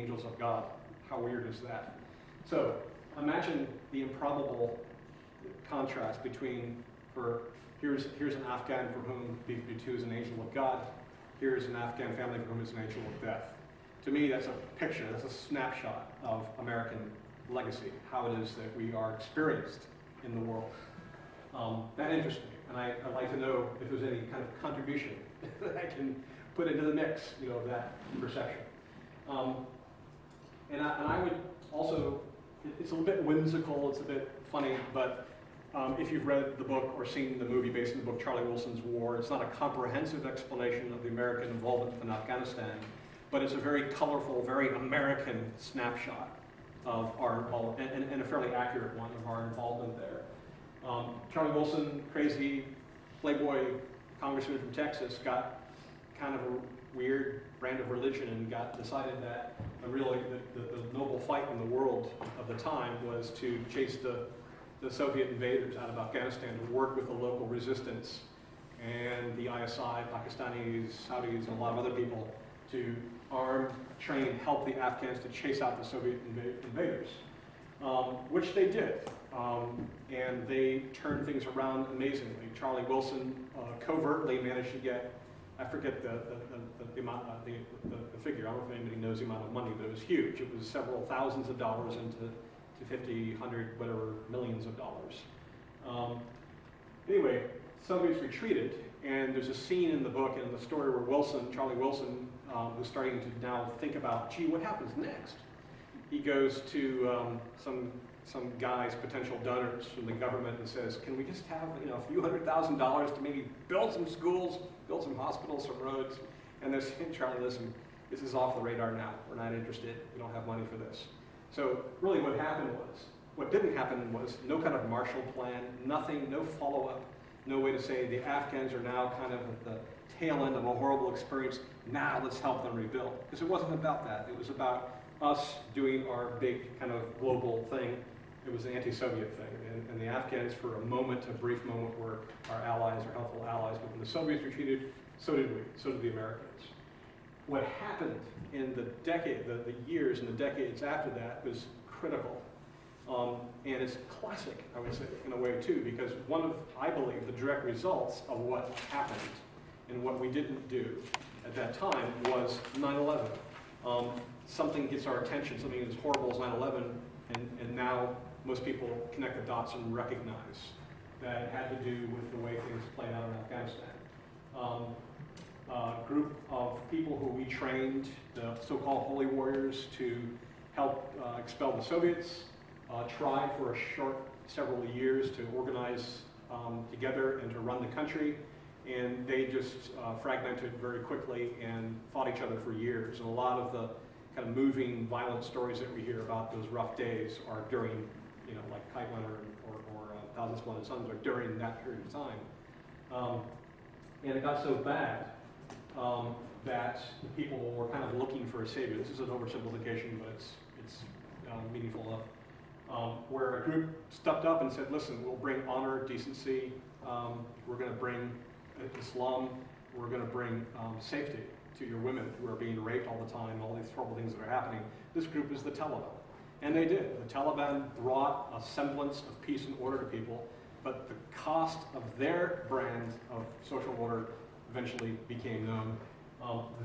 angels of God. How weird is that? So imagine the improbable contrast between, here's an Afghan for whom B-52 is an angel of God. Here's an Afghan family for whom it's an angel of death. To me, that's a picture, that's a snapshot of American legacy, how it is that we are experienced in the world. That interests me, and I'd like to know if there's any kind of contribution that I can put into the mix, of that perception. And I would also, it's a little bit whimsical, it's a bit funny, but if you've read the book or seen the movie based on the book Charlie Wilson's War, it's not a comprehensive explanation of the American involvement in Afghanistan, but it's a very colorful, very American snapshot of our involvement, and a fairly accurate one of our involvement there. Charlie Wilson, crazy playboy congressman from Texas, got kind of a weird brand of religion and decided that really the noble fight in the world of the time was to chase the Soviet invaders out of Afghanistan, to work with the local resistance and the ISI, Pakistanis, Saudis, and a lot of other people to arm, train, help the Afghans to chase out the Soviet invaders, which they did. And they turned things around amazingly. Charlie Wilson covertly managed to get, I forget the amount, the figure. I don't know if anybody knows the amount of money, but it was huge. It was several thousands of dollars into 50, 100, whatever, millions of dollars. Anyway, Soviets retreated, and there's a scene in the book and in the story where Charlie Wilson, was starting to now think about, gee, what happens next? He goes to some guy's potential donors from the government and says, can we just have a few $100,000 to maybe build some schools, build some hospitals, some roads? And they're saying, Charlie, listen, this is off the radar now. We're not interested. We don't have money for this. So really what didn't happen was no kind of Marshall Plan, nothing, no follow-up, no way to say the Afghans are now kind of at the tail end of a horrible experience. Now let's help them rebuild. Because it wasn't about that. It was about us doing our big kind of global thing. It was an anti-Soviet thing. And the Afghans, for a brief moment, were our allies, our helpful allies. But when the Soviets retreated, so did we. So did the Americans. What happened in the years and the decades after that was critical. And it's classic, I would say, in a way too, because one of, I believe, the direct results of what happened and what we didn't do at that time was 9/11. Something gets our attention, something as horrible as 9/11, and now most people connect the dots and recognize that it had to do with the way things played out in Afghanistan. A group of people who we trained, the so-called holy warriors, to help expel the Soviets, tried for a short several years to organize together and to run the country, and they just fragmented very quickly and fought each other for years. And a lot of the kind of moving, violent stories that we hear about those rough days are during, like Kite Runner or Thousand Splendid Suns, are during that period of time. And it got so bad that people were kind of looking for a savior. This is an oversimplification, but it's meaningful enough. Where a group stepped up and said, listen, we'll bring honor, decency, we're going to bring Islam, we're going to bring safety to your women who are being raped all the time, all these horrible things that are happening. This group is the Taliban. And they did. The Taliban brought a semblance of peace and order to people, but the cost of their brand of social order eventually became known.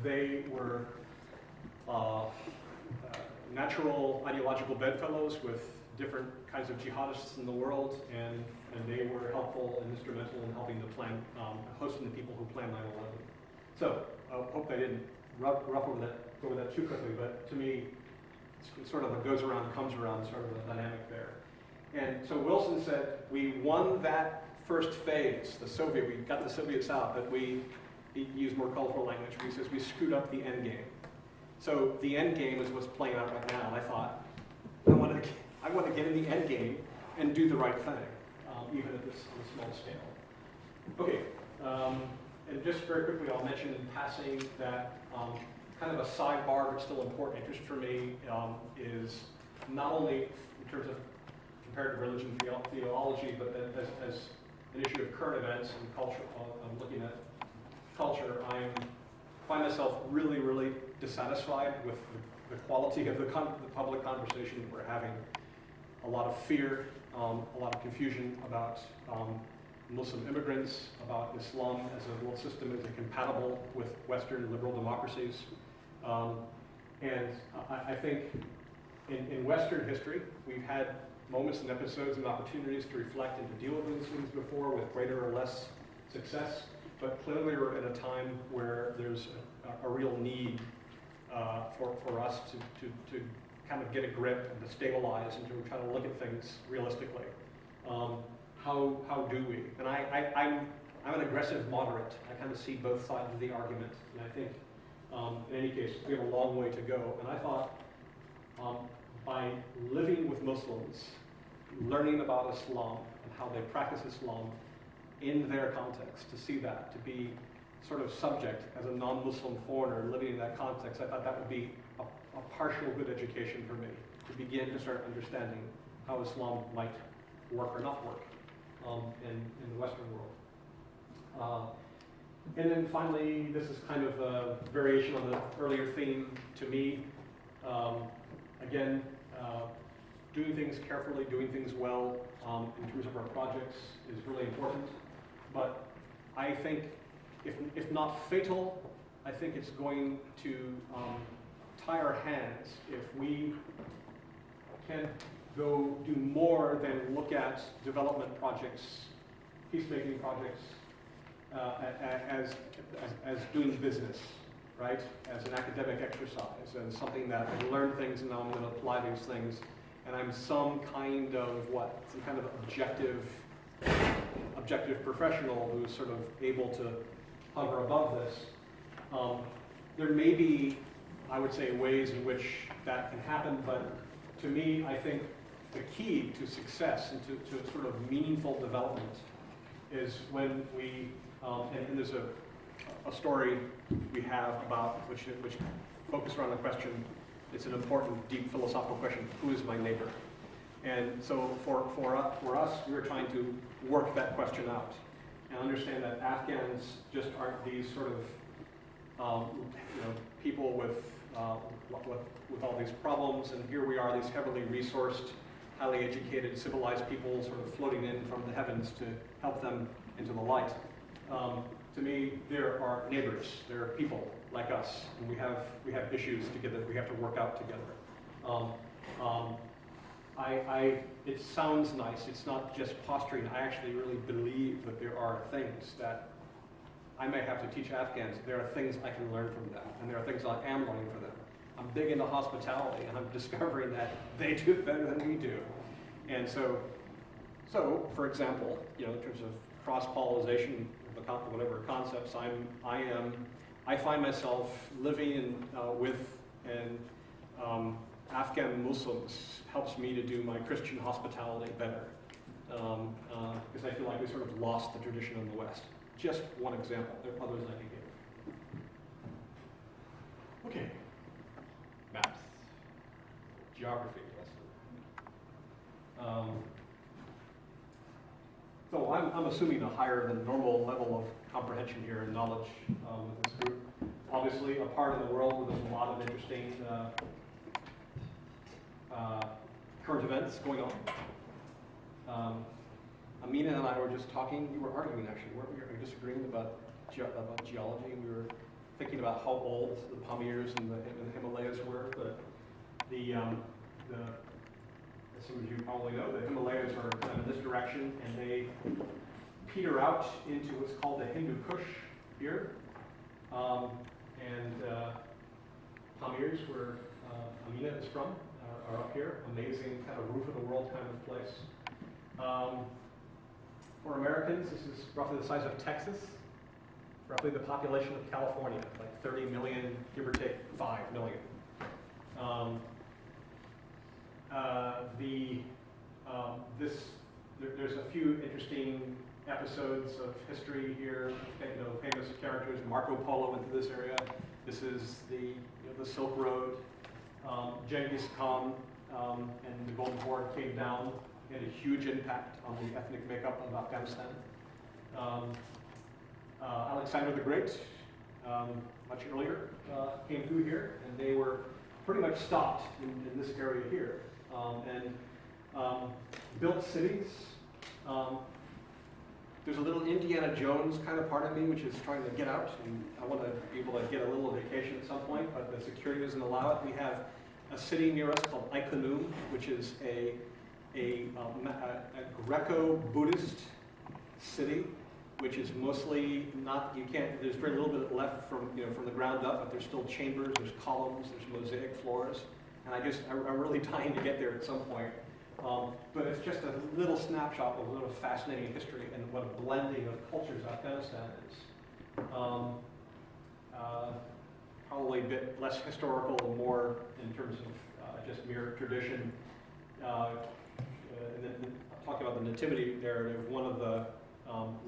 They were natural ideological bedfellows with different kinds of jihadists in the world, and they were helpful and instrumental in helping to plan, hosting the people who planned 9/11. So I hope I didn't rough over that too quickly, but to me, it's sort of a goes around, comes around sort of a dynamic there. And so Wilson said, we won that first phase, we got the Soviets out, but he used more colorful language. He says we screwed up the end game. So the end game is what's playing out right now, and I thought, I want to get in the end game and do the right thing, even at this on a small scale. Okay, and just very quickly, I'll mention in passing that kind of a sidebar, but still important interest for me is not only in terms of comparative religion theology, but as an issue of current events and culture. I'm looking at culture. I find myself really, really dissatisfied with the quality of the public conversation we're having. A lot of fear, a lot of confusion about Muslim immigrants, about Islam as a world system is incompatible with Western liberal democracies. And I think in Western history, we've had moments and episodes and opportunities to reflect and to deal with these things before with greater or less success, but clearly we're in a time where there's a real need for us to kind of get a grip and to stabilize and to try to look at things realistically. How do we? And I'm an aggressive moderate. I kind of see both sides of the argument, and I think in any case we have a long way to go. And I thought by living with Muslims, learning about Islam and how they practice Islam in their context, to see that, to be sort of subject as a non-Muslim foreigner living in that context, I thought that would be a partial good education for me, to begin to start understanding how Islam might work or not work in the Western world. And then finally, this is kind of a variation on the earlier theme to me. Again, doing things carefully, doing things well in terms of our projects is really important. But I think, if not fatal, I think it's going to tie our hands if we can go do more than look at development projects, peacemaking projects, as doing business, right? As an academic exercise and something that I learn things and now I'm going to apply these things, and I'm some kind of objective professional who's sort of able to hover above this. There may be, I would say, ways in which that can happen, but to me, I think the key to success and to sort of meaningful development is when we, and there's a story we have about which focuses around the question, it's an important, deep philosophical question, who is my neighbor? And so for us, we're trying to work that question out and understand that Afghans just aren't these sort of people with all these problems, and here we are, these heavily resourced, highly educated, civilized people sort of floating in from the heavens to help them into the light. To me, there are neighbors, there are people like us, and we have issues together we have to work out together. It sounds nice, it's not just posturing. I actually really believe that there are things that I may have to teach Afghans. There are things I can learn from them, and there are things I am learning from them. I'm big into hospitality, and I'm discovering that they do it better than we do. And so for example, in terms of cross-pollination of whatever concepts I find myself living with Afghan Muslims helps me to do my Christian hospitality better, because I feel like we sort of lost the tradition in the West. Just one example. There are others I can give. Okay. Maps. Geography lesson. So I'm assuming a higher than normal level of comprehension here and knowledge with this group. Obviously, a part of the world where there's a lot of interesting current events going on. Amina and I were just talking. We were arguing actually, weren't we? We were disagreeing about geology. We were thinking about how old the Pamirs and the Himalayas were. But as some of you probably know, the Himalayas are kind of in this direction, and they peter out into what's called the Hindu Kush here. Pamirs, where Amina is from, are up here. Amazing kind of roof of the world kind of place. For Americans, this is roughly the size of Texas, roughly the population of California, like 30 million, give or take 5 million. There's a few interesting episodes of history here. Famous characters. Marco Polo went through this area. This is the Silk Road. Genghis Khan and the Golden Horde came down. Had a huge impact on the ethnic makeup of Afghanistan. Alexander the Great, much earlier, came through here, and they were pretty much stopped in this area here. And built cities. There's a little Indiana Jones kind of part of me which is trying to get out, and I want to be able to get a little vacation at some point, but the security doesn't allow it. We have a city near us called Iconium, which is a Greco-Buddhist city, which is mostly not, there's very little bit left from the ground up, but there's still chambers, there's columns, there's mosaic floors, and I'm really dying to get there at some point. But it's just a little snapshot of a little fascinating history and what a blending of cultures Afghanistan is. Probably a bit less historical and more in terms of just mere tradition. And then talking about the nativity narrative, one of the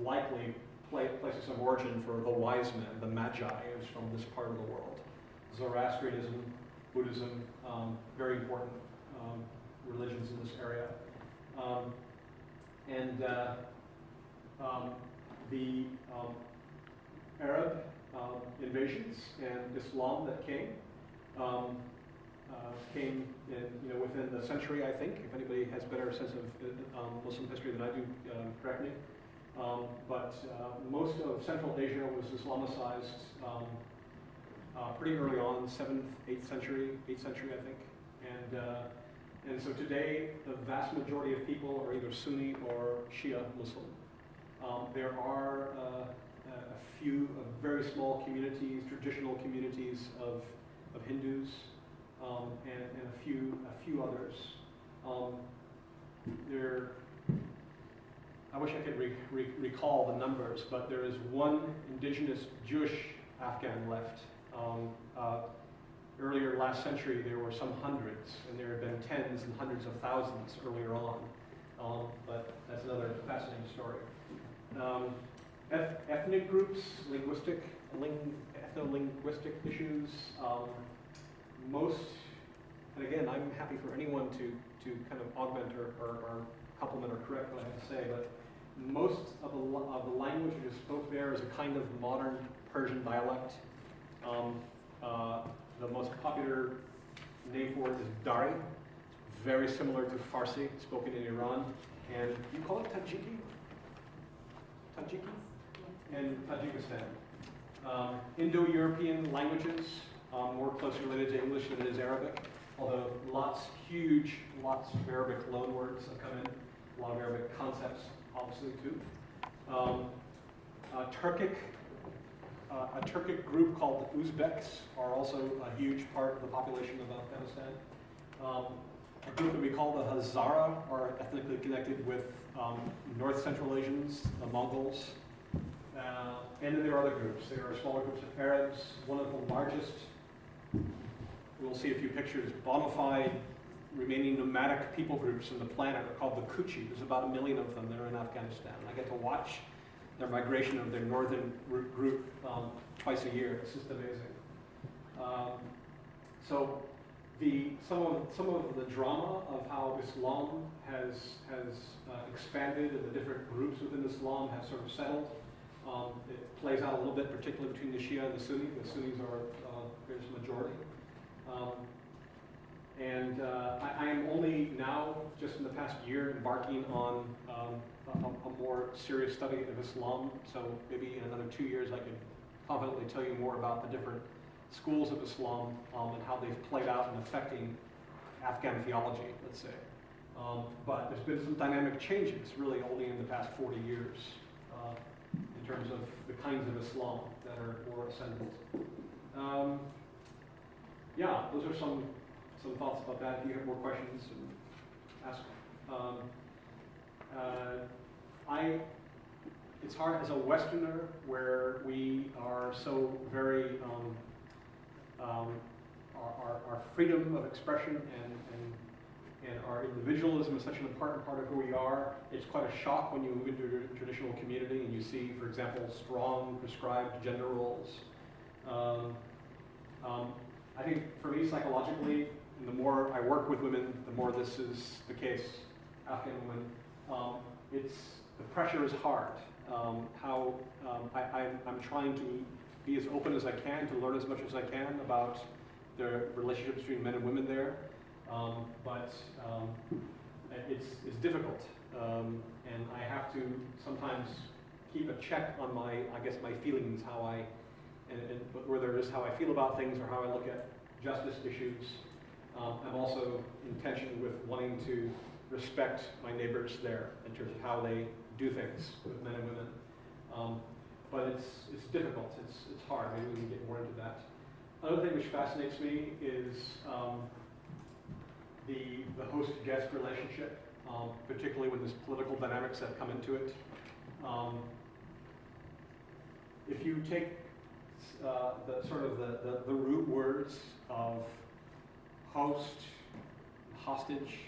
likely places of origin for the wise men, the Magi, is from this part of the world. Zoroastrianism, Buddhism, very important religions in this area. The Arab invasions and Islam that came within the century, I think. If anybody has better sense of Muslim history than I do, correct me. But most of Central Asia was Islamicized pretty early on, 7th, 8th century, I think. And so today, the vast majority of people are either Sunni or Shia Muslim. There are a few very small communities, traditional communities of Hindus, and a few others. I wish I could recall the numbers, but there is one indigenous Jewish Afghan left. Earlier last century, there were some hundreds, and there have been tens and hundreds of thousands earlier on. But that's another fascinating story. Ethnic groups, ethno-linguistic issues. And again, I'm happy for anyone to kind of augment or complement or correct what I have to say, but most of the language that is spoke there is a kind of modern Persian dialect. The most popular name for it is Dari. It's very similar to Farsi, spoken in Iran. And you call it Tajiki? Tajiki? In Tajikistan. Indo-European languages, more closely related to English than it is Arabic. Although lots of Arabic loanwords that come in. A lot of Arabic concepts, obviously, too. A Turkic group called the Uzbeks are also a huge part of the population of Afghanistan. A group that we call the Hazara are ethnically connected with North Central Asians, the Mongols. And then there are other groups. There are smaller groups of Arabs. One of the largest, we'll see a few pictures, bona fide remaining nomadic people groups on the planet are called the Kuchi. There's about 1 million of them that are in Afghanistan. I get to watch their migration of their northern group twice a year. It's just amazing. So some of the drama of how Islam has expanded and the different groups within Islam have sort of settled. It plays out a little bit, particularly between the Shia and the Sunni. The Sunnis are there's a majority. I am only now, just in the past year, embarking on a more serious study of Islam. So maybe in another 2 years I could confidently tell you more about the different schools of Islam and how they've played out in affecting Afghan theology, let's say. But there's been some dynamic changes really only in the past 40 years in terms of the kinds of Islam that are more ascendant. Yeah, those are some thoughts about that. If you have more questions, ask. It's hard as a Westerner where we are so very, our freedom of expression and our individualism is such an important part of who we are. It's quite a shock when you move into a traditional community and you see, for example, strong prescribed gender roles. I think for me, psychologically, and the more I work with women, the more this is the case, Afghan women. The pressure is hard. I'm trying to be as open as I can, to learn as much as I can about there are relationships between men and women there, but it's difficult, and I have to sometimes keep a check on my feelings, how I, and whether it is how I feel about things or how I look at justice issues. I'm also in tension with wanting to respect my neighbors there in terms of how they do things with men and women. But it's difficult, it's hard, maybe we can get more into that. Another thing which fascinates me is the host-guest relationship, particularly when there's political dynamics that come into it. If you take the root words of host, hostage,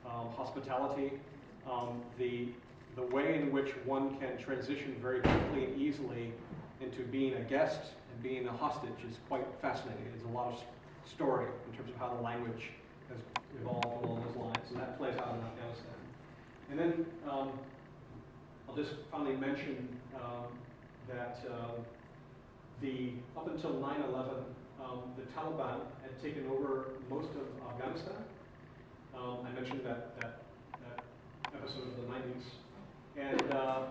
hospitality, the way in which one can transition very quickly and easily into being a guest and being a hostage is quite fascinating. There's a lot of story in terms of how the language has evolved along those lines, and that plays out in Afghanistan. And then I'll just finally mention that up until 9/11, the Taliban had taken over most of Afghanistan. I mentioned that episode of the 90s. And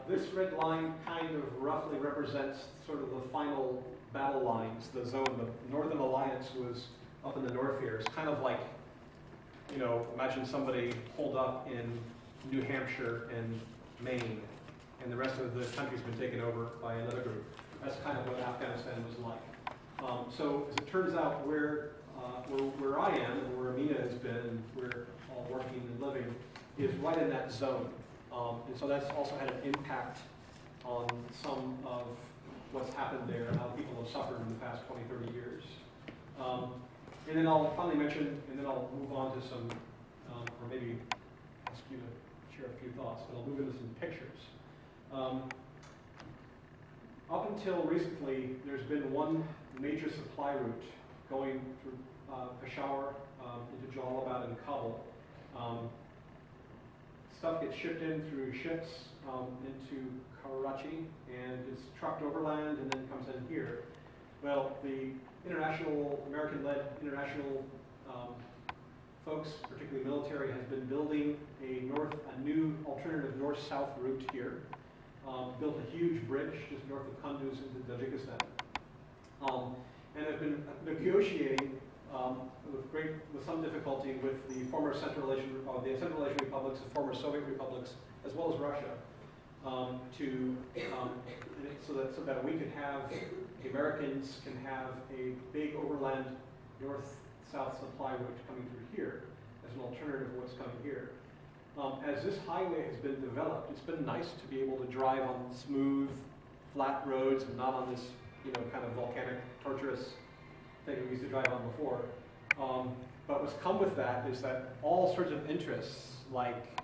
this red line kind of roughly represents sort of the final battle lines, the zone. The Northern Alliance was up in the north here. It's kind of like, you know, imagine somebody holed up in New Hampshire and Maine, and the rest of the country's been taken over by another group. That's kind of what Afghanistan was like. So as it turns out, where I am and where Amina has been, and we're all working and living, is right in that zone. And so that's also had an impact on some of what's happened there and how people have suffered in the past 20, 30 years. And then I'll finally mention, and then I'll move on to some, or maybe ask you to share a few thoughts, but I'll move into some pictures. Up until recently, there's been one major supply route going through Peshawar into Jalalabad and Kabul. Stuff gets shipped in through ships into Karachi, and it's trucked overland and then comes in here. Well, the American-led international folks, particularly military, has been building a new alternative north-south route here. Built a huge bridge just north of Kunduz into Tajikistan, and have been negotiating with some difficulty with the former Central Asian republics, the former Soviet republics, as well as Russia, so that we could have, the Americans can have a big overland north-south supply route coming through here as an alternative to what's coming here. As this highway has been developed, it's been nice to be able to drive on smooth, flat roads and not on this, kind of volcanic, tortuous thing we used to drive on before. But what's come with that is that all sorts of interests, like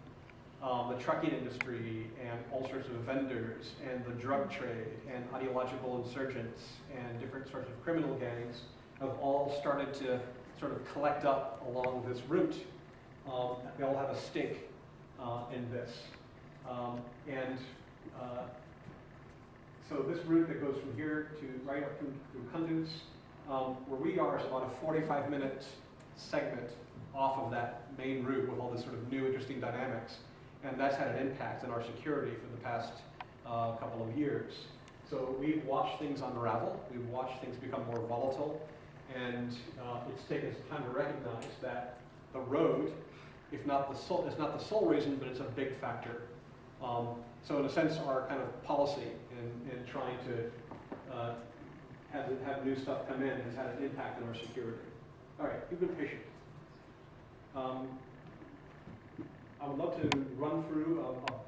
the trucking industry and all sorts of vendors and the drug trade and ideological insurgents and different sorts of criminal gangs have all started to sort of collect up along this route. They all have a stake in this. So this route that goes from here to right up through Kunduz, where we are, is about a 45-minute segment off of that main route with all this sort of new interesting dynamics. And that's had an impact on our security for the past couple of years. So we've watched things unravel, we've watched things become more volatile, and it's taken us time to recognize that the road, if not the sole, it's not the sole reason, but it's a big factor. So in a sense, our kind of policy in trying to have new stuff come in has had an impact on our security. All right, you've been patient. I would love to run through,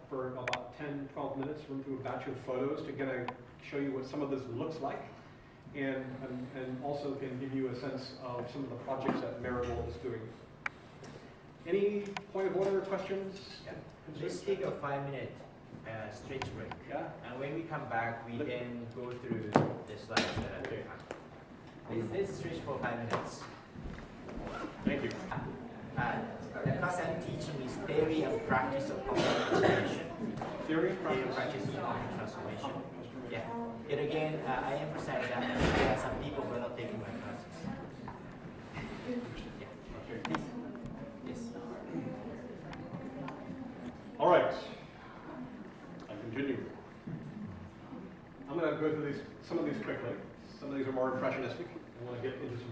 for about 10, 12 minutes, run through a batch of photos to kind of show you what some of this looks like, and also can give you a sense of some of the projects that Marigold is doing. Any point of order or questions? Yeah. Let's take a 5-minute stretch break. Yeah. And when we come back, we then go through the slides. Okay. Let's stretch for 5 minutes. Thank you. The class I'm teaching is theory and practice of public transformation. Theory and practice of public transformation. Yeah. Yet again, I emphasize that there are some people who are not taking my classes.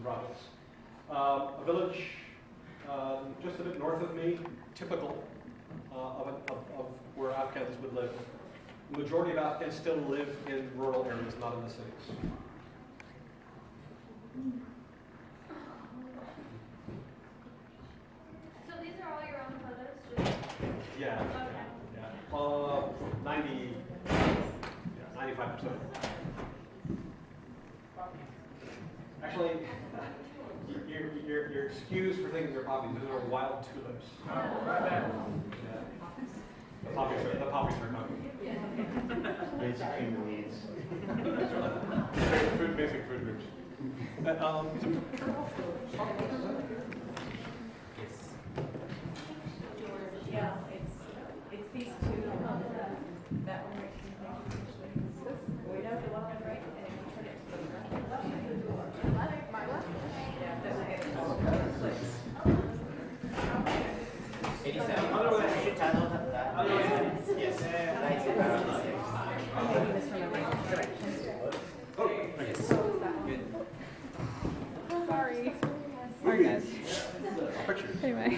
and projects. A village just a bit north of me, typical of where Afghans would live. The majority of Afghans still live in rural areas, not in the cities. So these are all your own photos? Just... Yeah. Okay. Yeah. 95%. Actually, you're excused for thinking they're poppies. Those are wild tulips. Yeah. The poppies are coming. Basically the weeds. Basic food groups. Yeah, it's these two. That one makes me think. We know the one right, and if you turn it to the left, my left. Yeah, that's it. 87. Otherwise, you channel that. Otherwise, yes. Maybe this from the right direction. Sorry. Sorry, guys. Pictures. Anyway.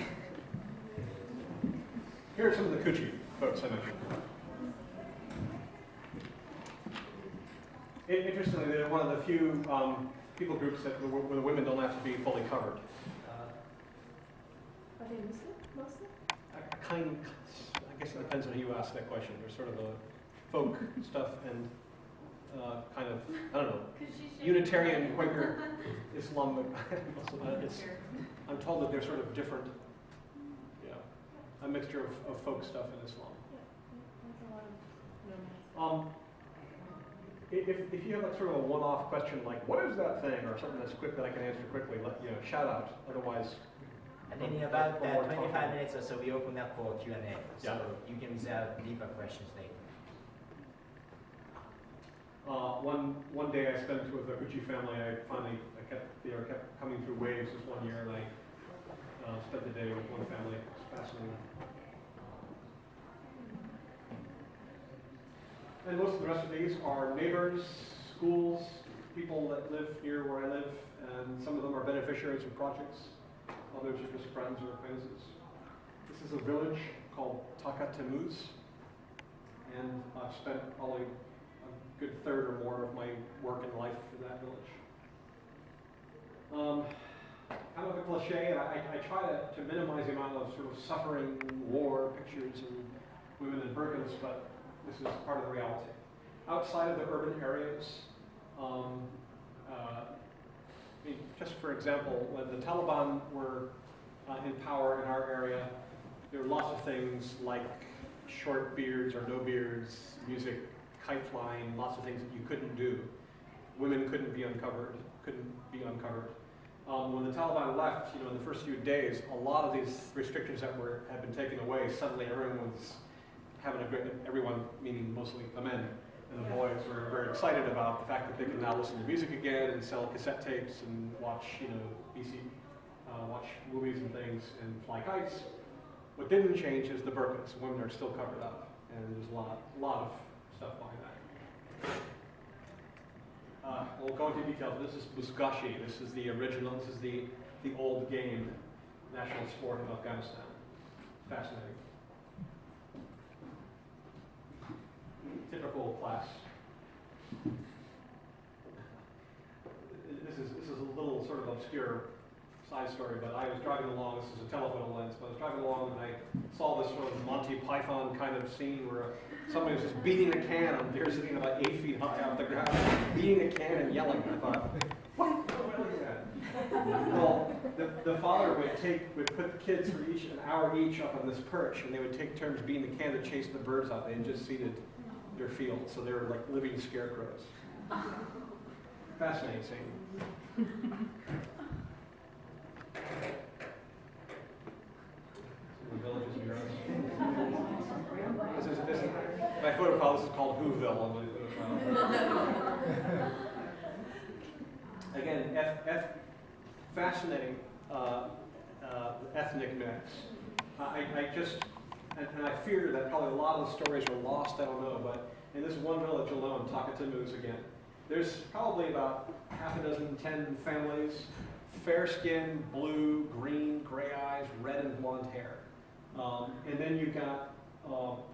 Here are some of the coochie folks I mentioned. Interestingly, they're one of the few people groups where the women don't have to be fully covered. Are they Muslim mostly? I guess it depends on who you ask that question. There's sort of a folk stuff and kind of, I don't know, Unitarian, Quaker, Islamic. I'm told that they're sort of different, a mixture of folk stuff in Islam. If you have a sort of a one-off question like, what is that thing, or something that's quick that I can answer quickly, shout out. Otherwise, and then in about 25 minutes or so, we open up for Q&A. So Yeah. you can reserve deeper questions later. One day I spent with the Gucci family. They kept coming through waves this one year, and I spent the day with one family. It was fascinating. And most of the rest of these are neighbors, schools, people that live near where I live, and some of them are beneficiaries of projects. Others are just friends or acquaintances. This is a village called Takatemuz, and I've spent probably a good third or more of my work in life in that village. Kind of a cliche, and I try to minimize the amount of sort of suffering, war pictures and women in burqas, but this is part of the reality. Outside of the urban areas, just for example, when the Taliban were in power in our area, there were lots of things like short beards or no beards, music, kite flying, lots of things that you couldn't do. Women couldn't be uncovered. When the Taliban left, in the first few days, a lot of these restrictions that had been taken away, suddenly everyone was having everyone, meaning mostly the men and the boys, were very excited about the fact that they could now listen to music again and sell cassette tapes and watch, watch movies and things and fly kites. What didn't change is the burqas. Women are still covered up, and there's a lot of stuff behind that. We'll go into details. This is Buzgashi. This is the original. This is the old game, national sport of Afghanistan. Fascinating. Typical class. This is a little sort of obscure side story, but I was driving along. This is a telephoto lens, but I was driving along and I saw this sort of Monty Python kind of scene where somebody was just beating a can. They're sitting about 8 feet high off the ground, beating a can and yelling. I thought, what is that? Well, the father would put the kids for an hour each up on this perch, and they would take turns beating the can to chase the birds out. They had just seeded their field, so they were like living scarecrows. Fascinating scene. Villages and heroes. My photo file, this is called Whoville on my photo file. Again, fascinating ethnic mix. And I fear that probably a lot of the stories are lost, I don't know, but in this one village alone, Takatemuz again, there's probably about half a dozen, 10 families fair skin, blue, green, gray eyes, red and blonde hair. And then you've got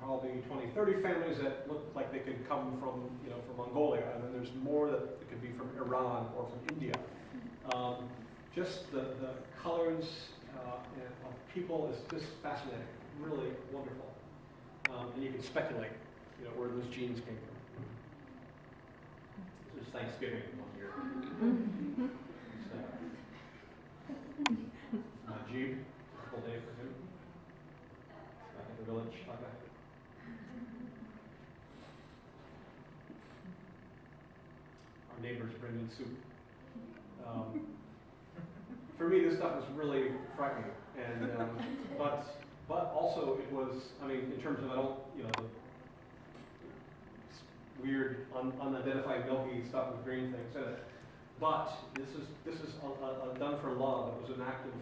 probably 20, 30 families that look like they could come from, from Mongolia, and then there's more that could be from Iran or from India. Just the colors of people is just fascinating, really wonderful. And you can speculate, where those genes came from. This is Thanksgiving one year. Najib, full day for him. Back at the village. Our neighbors bring in soup. For me, this stuff is really frightening, and but also it was. I mean, in terms of the weird, unidentified milky stuff with green things in it. But this is done for love. It was an act of,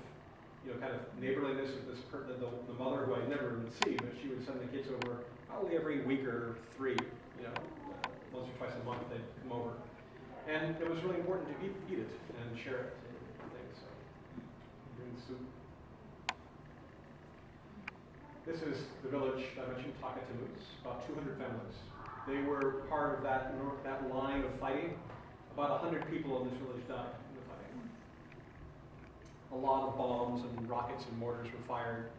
kind of neighborliness with this the mother who I'd never even see, but she would send the kids over probably every week or three, once or twice a month they'd come over. And it was really important to eat it and share it and things. So, bring the soup. This is the village I mentioned, Takatimus, about 200 families. They were part of that line of fighting. About 100 people in this village died in the fighting. A lot of bombs and rockets and mortars were fired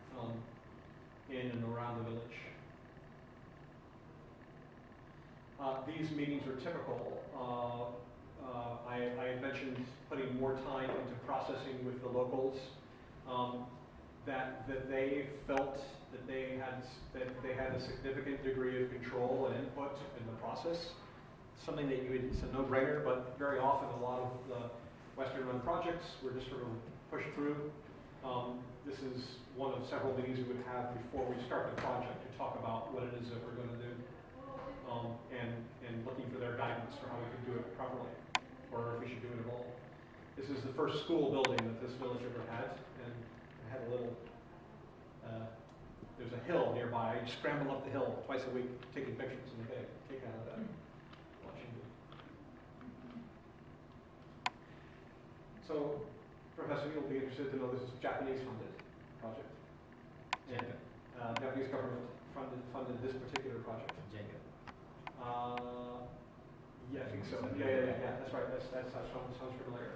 in and around the village. These meetings were typical. I had mentioned putting more time into processing with the locals. That they felt that they had a significant degree of control and input in the process. Something that it's a no-brainer, but very often a lot of the Western-run projects were just sort of pushed through. This is one of several meetings we would have before we start the project to talk about what it is that we're going to do, and looking for their guidance for how we can do it properly, or if we should do it at all. This is the first school building that this village ever had, and it had a little. There's a hill nearby. You scramble up the hill twice a week, taking pictures, and they take out of that. So, Professor, you'll be interested to know this is a Japanese-funded project. And Japanese government funded this particular project. Jacob. Yeah, I think so. Yeah. That's right. That sounds familiar.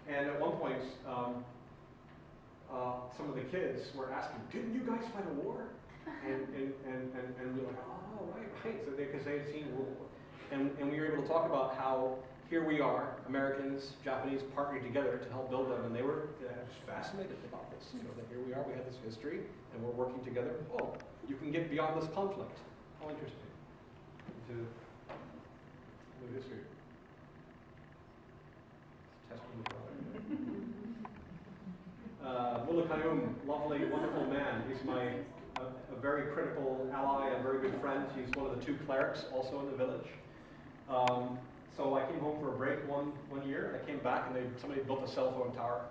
And at one point, some of the kids were asking, "Didn't you guys fight a war?" And we were like, "Oh, right." So because they had seen World War, and we were able to talk about how here we are, Americans, Japanese, partnering together to help build them, and they were fascinated about this. That here we are, we have this history, and we're working together. Oh, you can get beyond this conflict. How interesting. To new history. Testing the brother. Mullah Qayyum, lovely, wonderful man. He's a very critical ally, a very good friend. He's one of the two clerics also in the village. So I came home for a break one year. I came back and somebody built a cell phone tower,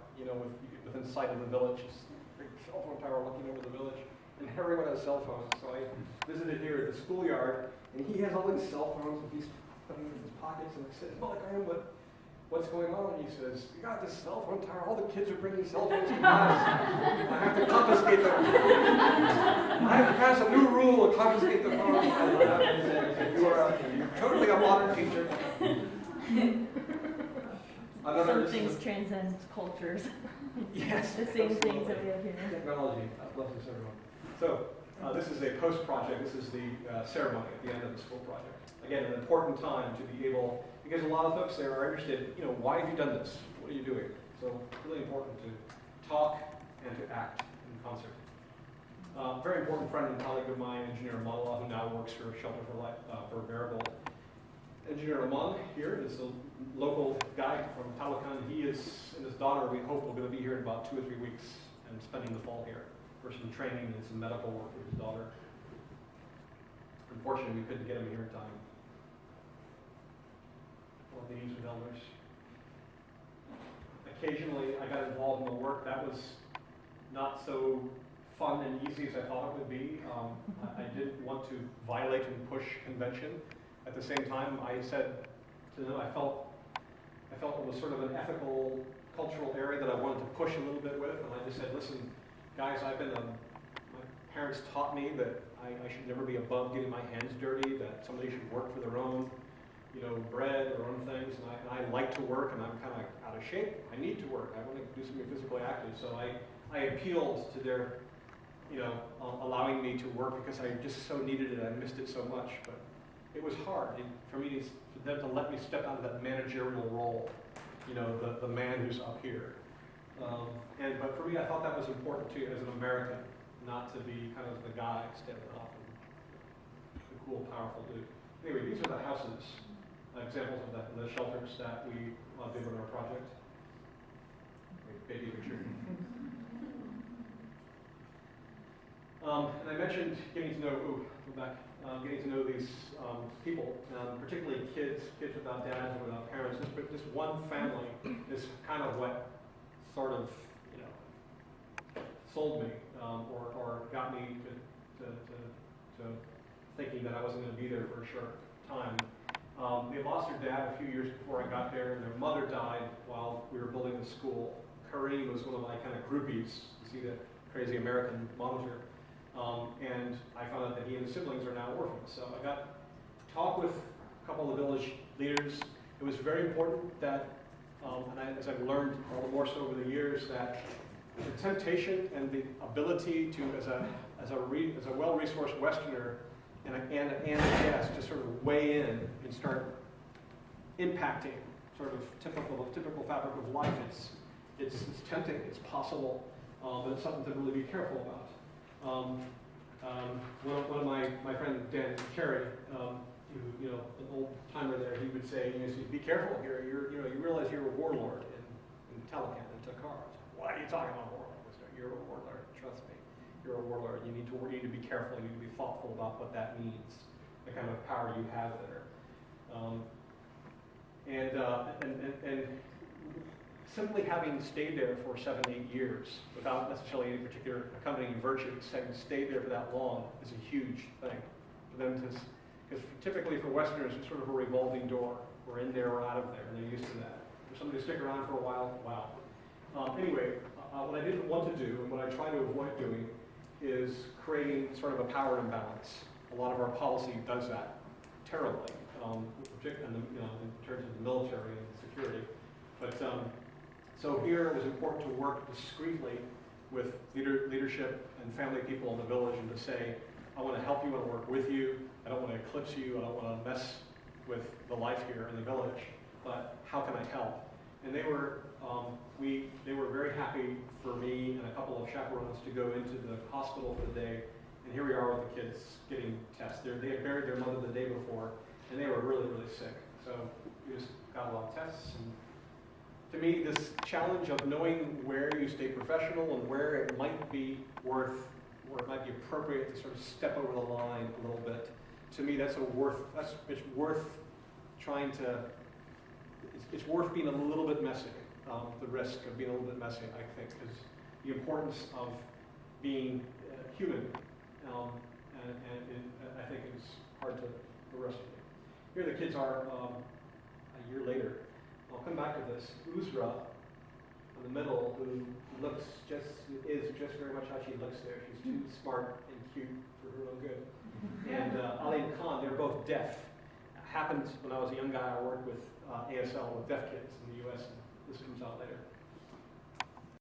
within sight of the village. This big cell phone tower looking over the village. And everyone has cell phones. So I visited here at the schoolyard, and he has all these cell phones, and he's putting them in his pockets. And I said, "Mullah Qayyum, what's going on?" And he says, "You got this cell phone tower. All the kids are bringing cell phones to class. I have to confiscate them. I have to pass a new rule to confiscate the phones." And I said, "You're totally a modern teacher." Some things transcend cultures. Yes. The same things that we have here. Technology. Blessings everyone. So this is a post-project. This is the ceremony at the end of the school project. Again, an important time to be able, because a lot of folks there are interested, why have you done this? What are you doing? So really important to talk and to act in concert. Very important friend and colleague of mine, Engineer Amanullah, who now works for Shelter for Life, for Marigold. Engineer Aman here is a local guy from Talokan. He and his daughter, we hope, are going to be here in about 2 or 3 weeks and spending the fall here for some training and some medical work with his daughter. Unfortunately, we couldn't get him here in time. Well, meetings with elders. Occasionally, I got involved in the work. That was not so fun and easy as I thought it would be. I didn't want to violate and push convention. At the same time, I said to them, I felt it was sort of an ethical cultural area that I wanted to push a little bit with, and I just said, listen, guys, my parents taught me that I should never be above getting my hands dirty, that somebody should work for their own, bread or own things, and I like to work, and I'm kind of out of shape. I need to work. I want to do something physically active, so I appealed to their, allowing me to work because I just so needed it. I missed it so much, but it was hard for them to let me step out of that managerial role, the man who's up here. But for me, I thought that was important too, as an American, not to be kind of the guy standing off and the cool, powerful dude. Anyway, these are the houses, examples of that, the shelters that we did on our project. Baby picture. And I mentioned getting to know, getting to know these people, particularly kids without dads or without parents. This one family is kind of what sort of, sold me or got me to thinking that I wasn't going to be there for a short time. They lost their dad a few years before I got there, and their mother died while we were building the school. Kareem was one of my kind of groupies. You see the crazy American monitor. And I found out that he and his siblings are now orphans. So I got to talk with a couple of the village leaders. It was very important that, as I've learned all the more so over the years, that the temptation and the ability to, as a well-resourced Westerner and a guest, to sort of weigh in and start impacting sort of typical fabric of life. It's tempting, it's possible, but it's something to really be careful about. One of my friend Dan Carey, who an old timer there, he would say, "Be careful here. You realize you're a warlord in Taliban and Takar." What are you talking about, warlord? You're a warlord. Trust me, you're a warlord. You need to be careful. You need to be thoughtful about what that means, the kind of power you have there, and simply having stayed there for 7-8 years without necessarily any particular accompanying virtues, having stayed there for that long is a huge thing for them to, because typically for Westerners it's sort of a revolving door. We're in there, we're out of there, and they're used to that. For somebody to stick around for a while, wow. Anyway, what I didn't want to do, and what I try to avoid doing, is creating sort of a power imbalance. A lot of our policy does that terribly, particularly in terms of the military and security. But so here it was important to work discreetly with leadership and family people in the village, and to say, I want to help you, I want to work with you, I don't want to eclipse you, I don't want to mess with the life here in the village, but how can I help? And they were very happy for me and a couple of chaperones to go into the hospital for the day, and here we are with the kids getting tests. They had buried their mother the day before, and they were really, really sick. So we just got a lot of tests. And to me, this challenge of knowing where you stay professional and where it might be worth, or it might be appropriate to sort of step over the line a little bit, to me it's worth trying to, it's worth being a little bit messy. The risk of being a little bit messy, I think, because the importance of being human, and I think is hard to overestimate. Here the kids are a year later. I'll come back to this. Uzra, in the middle, who is just very much how she looks there. She's too smart and cute for her own good. And Ali and Khan, they're both deaf. Happened when I was a young guy, I worked with ASL with deaf kids in the US, and this comes out later.